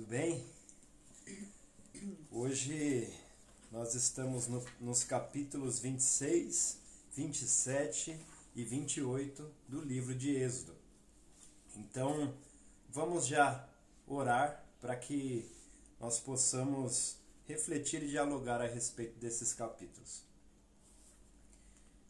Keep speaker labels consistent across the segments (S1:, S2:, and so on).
S1: tudo bem? Hoje nós estamos nos capítulos 26, 27 e 28 do livro de Êxodo. Então, vamos já orar para que nós possamos refletir e dialogar a respeito desses capítulos.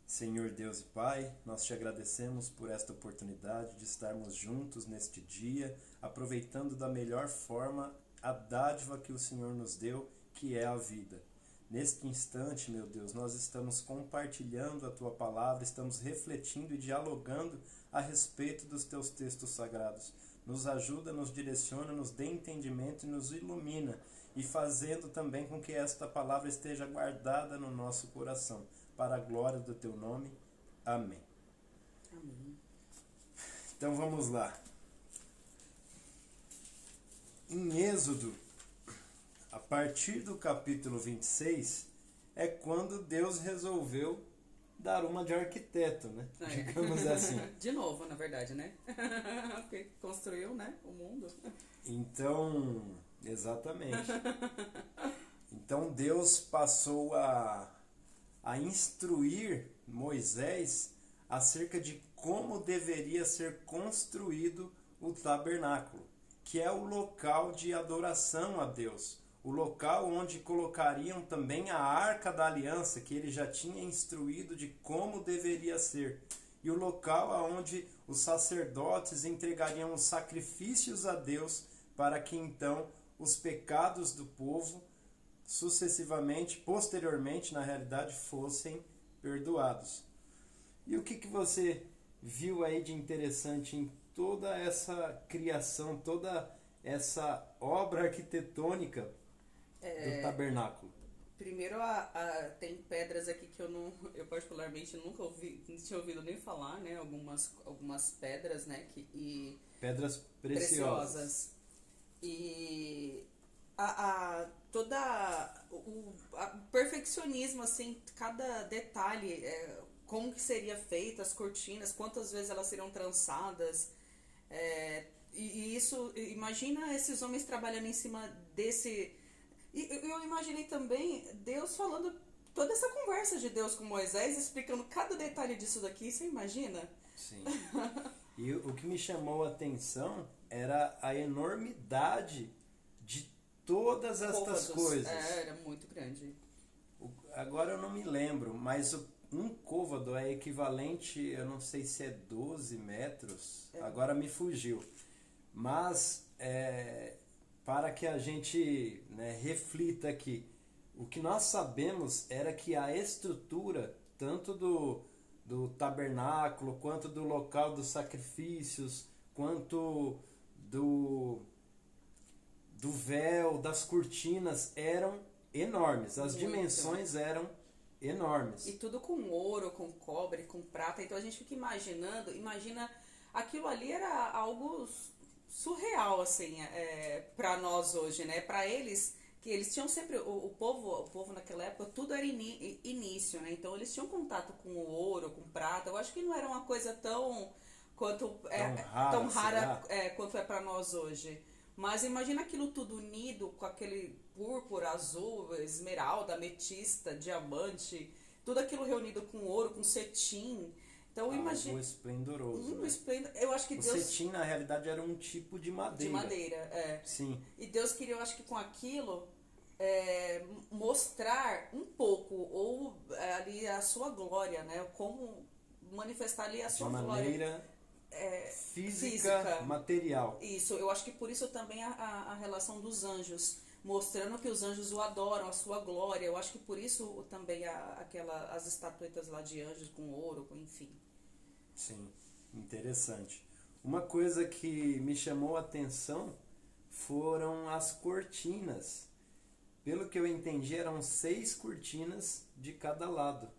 S1: Senhor Deus e Pai, nós te agradecemos por esta oportunidade de estarmos juntos neste dia, aproveitando da melhor forma a dádiva que o Senhor nos deu, que é a vida. Neste instante, meu Deus, nós estamos compartilhando a Tua palavra, estamos refletindo e dialogando a respeito dos Teus textos sagrados. Nos ajuda, nos direciona, nos dê entendimento e nos ilumina, e fazendo também com que esta palavra esteja guardada no nosso coração, para a glória do Teu nome. Amém.
S2: Amém.
S1: Então vamos lá. Em Êxodo, a partir do capítulo 26, é quando Deus resolveu dar uma de arquiteto, né? Digamos assim.
S2: De novo, na verdade, né? Porque construiu, né, o mundo.
S1: Então, exatamente. Então Deus passou a instruir Moisés acerca de como deveria ser construído o tabernáculo, que é o local de adoração a Deus, o local onde colocariam também a Arca da Aliança, que ele já tinha instruído de como deveria ser, e o local onde os sacerdotes entregariam os sacrifícios a Deus, para que então os pecados do povo sucessivamente, posteriormente, na realidade, fossem perdoados. E o que você viu aí de interessante em toda essa criação, toda essa obra arquitetônica do tabernáculo?
S2: Primeiro, tem pedras aqui que eu particularmente nunca tinha ouvido nem falar, né? Algumas pedras, né?
S1: Pedras preciosas.
S2: E o perfeccionismo, assim, cada detalhe, como que seria feita, as cortinas, quantas vezes elas seriam trançadas, e isso, imagina esses homens trabalhando em cima desse, e eu imaginei também Deus falando, toda essa conversa de Deus com Moisés, explicando cada detalhe disso daqui, você imagina?
S1: Sim. E o que me chamou a atenção era a enormidade de todas estas coisas.
S2: Era muito grande.
S1: Agora eu não me lembro, mas um côvado é equivalente, eu não sei se é 12 metros, agora me fugiu. Mas, para que a gente, né, reflita aqui, o que nós sabemos era que a estrutura, tanto do tabernáculo, quanto do local dos sacrifícios, quanto do véu, das cortinas, eram enormes. As dimensões eram enormes.
S2: E tudo com ouro, com cobre, com prata. Então a gente fica imagina, aquilo ali era algo surreal, assim, para nós hoje, né? Para eles, que eles tinham sempre, o povo naquela época, tudo era início, né? Então eles tinham contato com o ouro, com prata. Eu acho que não era uma coisa tão rara quanto é para nós hoje. Mas imagina aquilo tudo unido com aquele púrpura, azul, esmeralda, ametista, diamante, tudo aquilo reunido com ouro, com cetim. Então imagina.
S1: Esplendoroso.
S2: Eu acho que
S1: o
S2: Deus.
S1: Cetim, na realidade, era um tipo de madeira.
S2: De madeira,
S1: Sim.
S2: E Deus queria, eu acho que com aquilo, mostrar um pouco, ou ali a sua glória, né? Como manifestar ali a sua glória.
S1: De maneira física, material.
S2: Isso, eu acho que por isso também a relação dos anjos, mostrando que os anjos o adoram, a sua glória. Eu acho que por isso também as estatuetas lá de anjos com ouro, enfim.
S1: Sim, interessante. Uma coisa que me chamou a atenção foram as cortinas. Pelo que eu entendi, eram 6 cortinas de cada lado.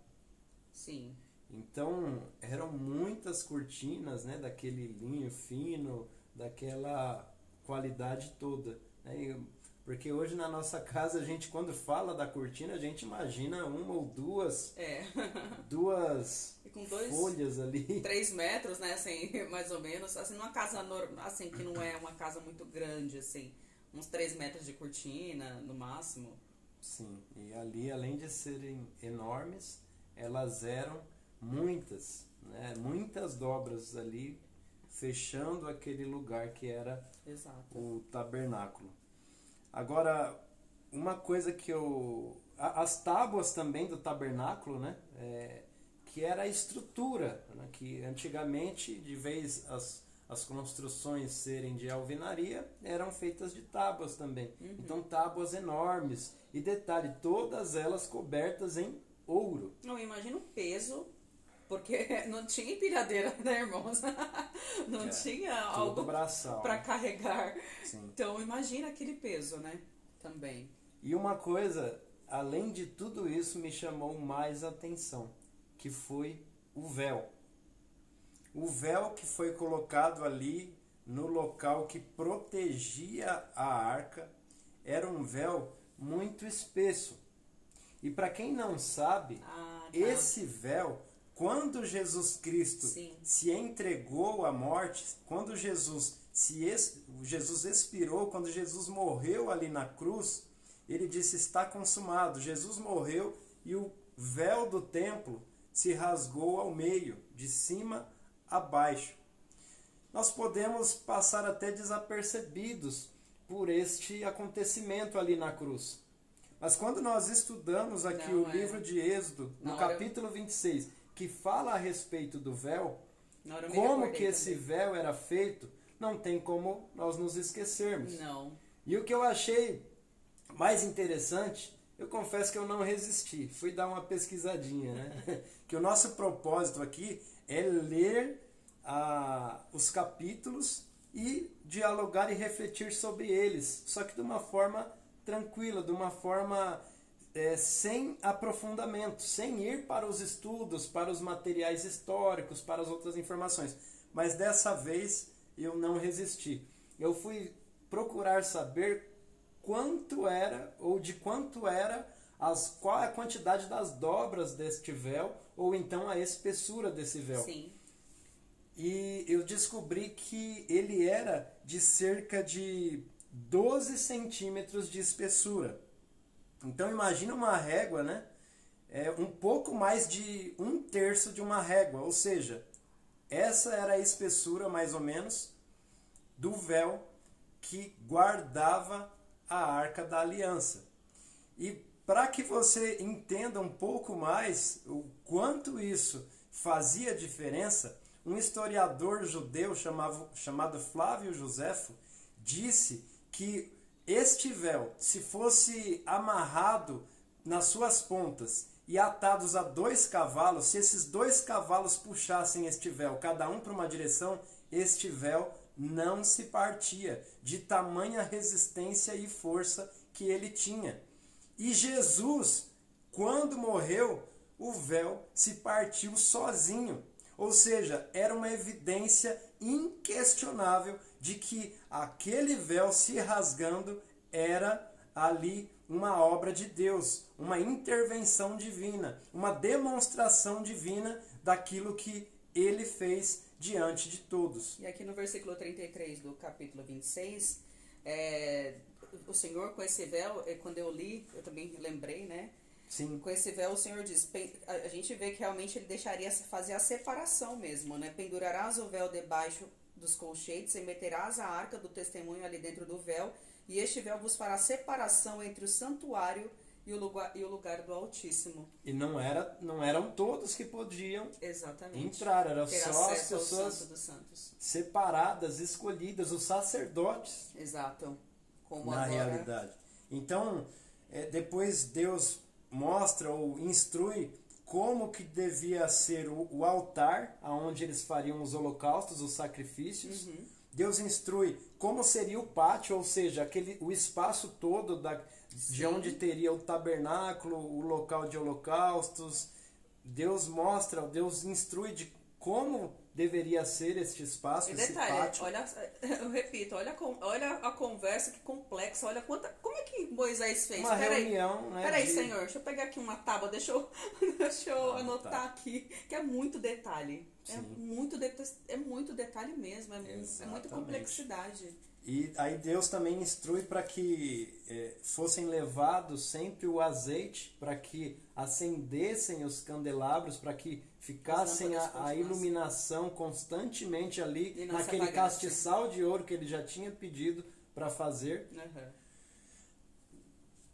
S2: Sim.
S1: Então, eram muitas cortinas, né, daquele linho fino, daquela qualidade toda, né? Porque hoje na nossa casa, a gente, quando fala da cortina, a gente imagina uma ou duas
S2: com
S1: folhas ali.
S2: 3 metros, né, assim, mais ou menos, assim, numa casa assim, que não é uma casa muito grande, assim, uns 3 metros de cortina, no máximo.
S1: Sim, e ali, além de serem enormes, elas eram muitas, né? Muitas dobras ali, fechando aquele lugar que era
S2: Exato.
S1: o tabernáculo. Agora, uma coisa que as tábuas também do tabernáculo, né? Que era a estrutura, né? Que antigamente, de vez as construções serem de alvenaria, eram feitas de tábuas também.
S2: Uhum.
S1: Então, tábuas enormes. E detalhe, todas elas cobertas em ouro.
S2: Não, imagina o peso, porque não tinha empilhadeira, né, irmãos? Não tinha algo
S1: braçal,
S2: para
S1: né?
S2: carregar.
S1: Sim.
S2: Então, imagina aquele peso, né? Também.
S1: E uma coisa, além de tudo isso, me chamou mais a atenção, que foi o véu. O véu que foi colocado ali no local que protegia a arca era um véu muito espesso. E para quem não sabe, esse véu, quando Jesus Cristo se entregou à morte, quando Jesus expirou, quando Jesus morreu ali na cruz, ele disse: está consumado. Jesus morreu e o véu do templo se rasgou ao meio, de cima a baixo. Nós podemos passar até desapercebidos por este acontecimento ali na cruz. Mas quando nós estudamos aqui o livro de Êxodo, no capítulo 26, que fala a respeito do véu, como que esse véu era feito, não tem como nós nos esquecermos.
S2: Não.
S1: E o que eu achei mais interessante, eu confesso que eu não resisti, fui dar uma pesquisadinha, né? Que o nosso propósito aqui é ler os capítulos e dialogar e refletir sobre eles, só que de uma forma tranquila, de uma forma sem aprofundamento, sem ir para os estudos, para os materiais históricos, para as outras informações. Mas dessa vez eu não resisti. Eu fui procurar saber quanto era, ou de quanto era, qual é a quantidade das dobras deste véu, ou então a espessura desse véu.
S2: Sim.
S1: E eu descobri que ele era de cerca de 12 centímetros de espessura. Então imagina uma régua, né? Um pouco mais de 1/3 de uma régua, ou seja, essa era a espessura mais ou menos do véu que guardava a Arca da Aliança. E para que você entenda um pouco mais o quanto isso fazia diferença, um historiador judeu chamado Flávio Joséfo disse que este véu, se fosse amarrado nas suas pontas e atados a 2 cavalos, se esses 2 cavalos puxassem este véu, cada um para uma direção, este véu não se partia, de tamanha resistência e força que ele tinha. E Jesus, quando morreu, o véu se partiu sozinho. Ou seja, era uma evidência inquestionável de que aquele véu se rasgando era ali uma obra de Deus, uma intervenção divina, uma demonstração divina daquilo que ele fez diante de todos.
S2: E aqui no versículo 33 do capítulo 26, o Senhor com esse véu, quando eu li, eu também lembrei, né?
S1: Sim.
S2: Com esse véu o Senhor diz, a gente vê que realmente ele deixaria fazer a separação mesmo, né? Pendurarás o véu debaixo dos colchetes e meterás a arca do testemunho ali dentro do véu, e este véu vos fará separação entre o santuário e o lugar do Altíssimo.
S1: E não eram todos que podiam entrar, eram
S2: ter
S1: só as
S2: acesso ao
S1: pessoas
S2: Santo dos Santos.
S1: separadas, escolhidas, os sacerdotes.
S2: Exato. Como
S1: na
S2: agora...
S1: realidade. Então, depois Deus mostra ou instrui como que devia ser o altar, onde eles fariam os holocaustos, os sacrifícios.
S2: Uhum.
S1: Deus instrui como seria o pátio, ou seja, o espaço todo de onde teria o tabernáculo, o local de holocaustos. Deus instrui de como deveria ser este espaço,
S2: E
S1: esse
S2: detalhe,
S1: pátio.
S2: eu repito, olha a conversa, que complexa, olha como é que Moisés fez.
S1: Uma reunião, né?
S2: Peraí, Senhor, deixa eu pegar aqui uma tábua, deixa eu anotar aqui, que é muito detalhe. É muito detalhe mesmo, é muita complexidade.
S1: E aí Deus também instrui para que fossem levados sempre o azeite, para que acendessem os candelabros, para que ficassem a iluminação constantemente ali naquele castiçal de ouro que ele já tinha pedido para fazer.
S2: Uhum.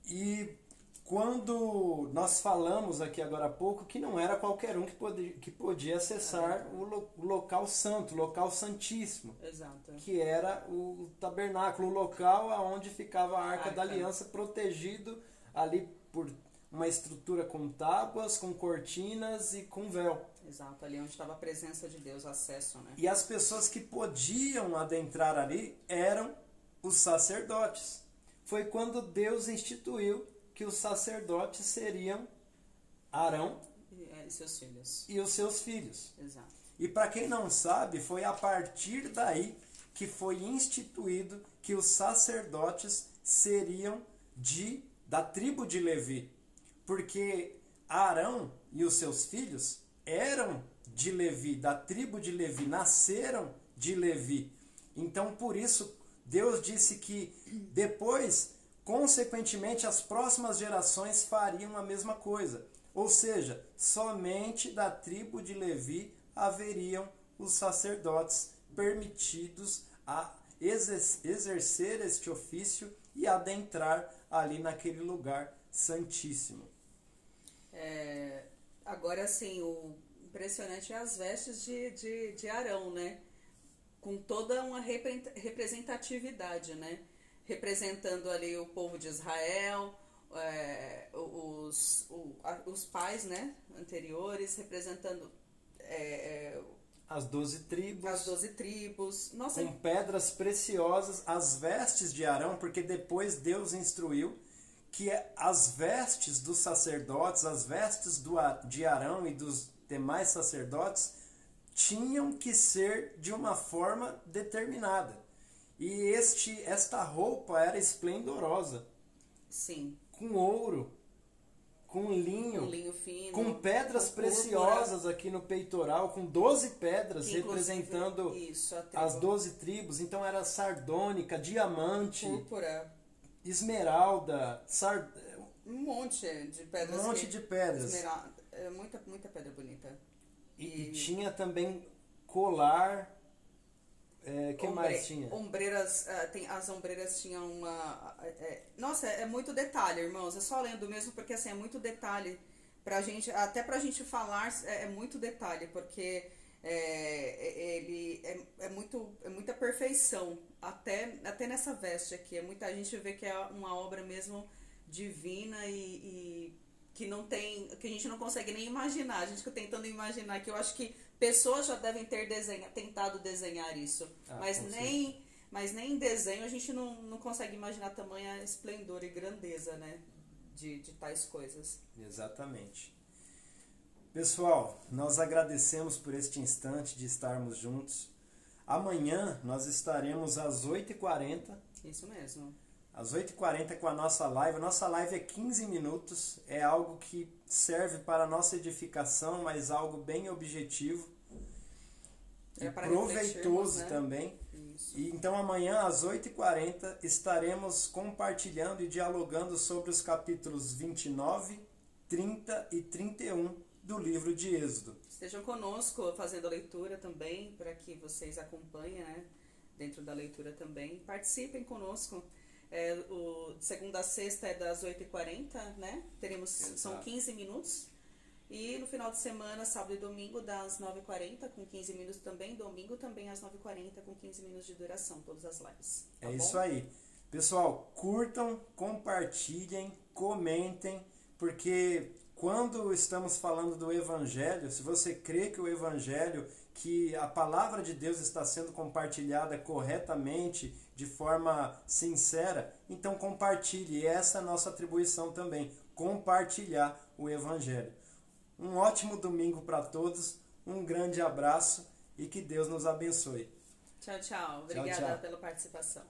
S1: E quando nós falamos aqui agora há pouco que não era qualquer um que podia acessar o local santo, o local santíssimo.
S2: Exato.
S1: Que era o tabernáculo, o local onde ficava a Arca da Aliança, protegido ali por uma estrutura com tábuas, com cortinas e com véu.
S2: Exato, ali onde estava a presença de Deus, acesso, né?
S1: E as pessoas que podiam adentrar ali eram os sacerdotes. Foi quando Deus instituiu que os sacerdotes seriam Arão
S2: e seus filhos.
S1: E os seus filhos.
S2: Exato.
S1: E para quem não sabe, foi a partir daí que foi instituído que os sacerdotes seriam da tribo de Levi. Porque Arão e os seus filhos eram de Levi, da tribo de Levi, nasceram de Levi. Então, por isso, Deus disse que depois, consequentemente, as próximas gerações fariam a mesma coisa. Ou seja, somente da tribo de Levi haveriam os sacerdotes permitidos a exercer este ofício e adentrar ali naquele lugar santíssimo.
S2: Agora, assim, o impressionante é as vestes de Arão, né? Com toda uma representatividade, né? Representando ali o povo de Israel, os pais, né, anteriores, representando
S1: as 12 tribos.
S2: As 12 tribos. Nossa,
S1: com pedras preciosas, as vestes de Arão, porque depois Deus instruiu que as vestes dos sacerdotes, as vestes de Arão e dos demais sacerdotes tinham que ser de uma forma determinada. E esta roupa era esplendorosa.
S2: Sim.
S1: Com ouro, com linho
S2: fino,
S1: com pedras preciosas aqui no peitoral, com 12 pedras representando as 12 tribos. Então era sardônica, diamante,
S2: púrpura,
S1: esmeralda,
S2: um monte de pedras.
S1: Um monte de pedras.
S2: Muita pedra bonita.
S1: E tinha também colar. Que mais tinha?
S2: Ombreiras, as ombreiras tinham uma... nossa, é muito detalhe, irmãos. É só lendo mesmo, porque assim, é muito detalhe. Até pra gente falar, é muito detalhe, porque ele é muita perfeição. Até nessa veste aqui. A gente vê que é uma obra mesmo divina e que a gente não consegue nem imaginar. A gente fica tentando imaginar, que eu acho que pessoas já devem ter tentado desenhar isso, mas nem em desenho a gente não consegue imaginar tamanha esplendor e grandeza, né, de tais coisas.
S1: Exatamente. Pessoal, nós agradecemos por este instante de estarmos juntos. Amanhã nós estaremos às 8h40.
S2: Isso mesmo.
S1: Às 8h40 com a nossa live. A nossa live é 15 minutos. É algo que serve para a nossa edificação, mas algo bem objetivo. E proveitoso, né? Também.
S2: Isso.
S1: E então amanhã às 8h40 estaremos compartilhando e dialogando sobre os capítulos 29, 30 e 31 do livro de Êxodo.
S2: Estejam conosco fazendo a leitura também, para que vocês acompanhem, né, dentro da leitura também. Participem conosco. Segunda a sexta é das 8h40, né? São 15 minutos. E no final de semana, sábado e domingo, das 9h40, com 15 minutos também. Domingo também às 9h40, com 15 minutos de duração, todas as lives. Tá bom?
S1: Isso aí. Pessoal, curtam, compartilhem, comentem, porque quando estamos falando do Evangelho, se você crê que o Evangelho, que a palavra de Deus está sendo compartilhada corretamente, de forma sincera, então compartilhe. E essa é a nossa atribuição também, compartilhar o Evangelho. Um ótimo domingo para todos, um grande abraço e que Deus nos abençoe.
S2: Tchau, tchau. Obrigada pela participação.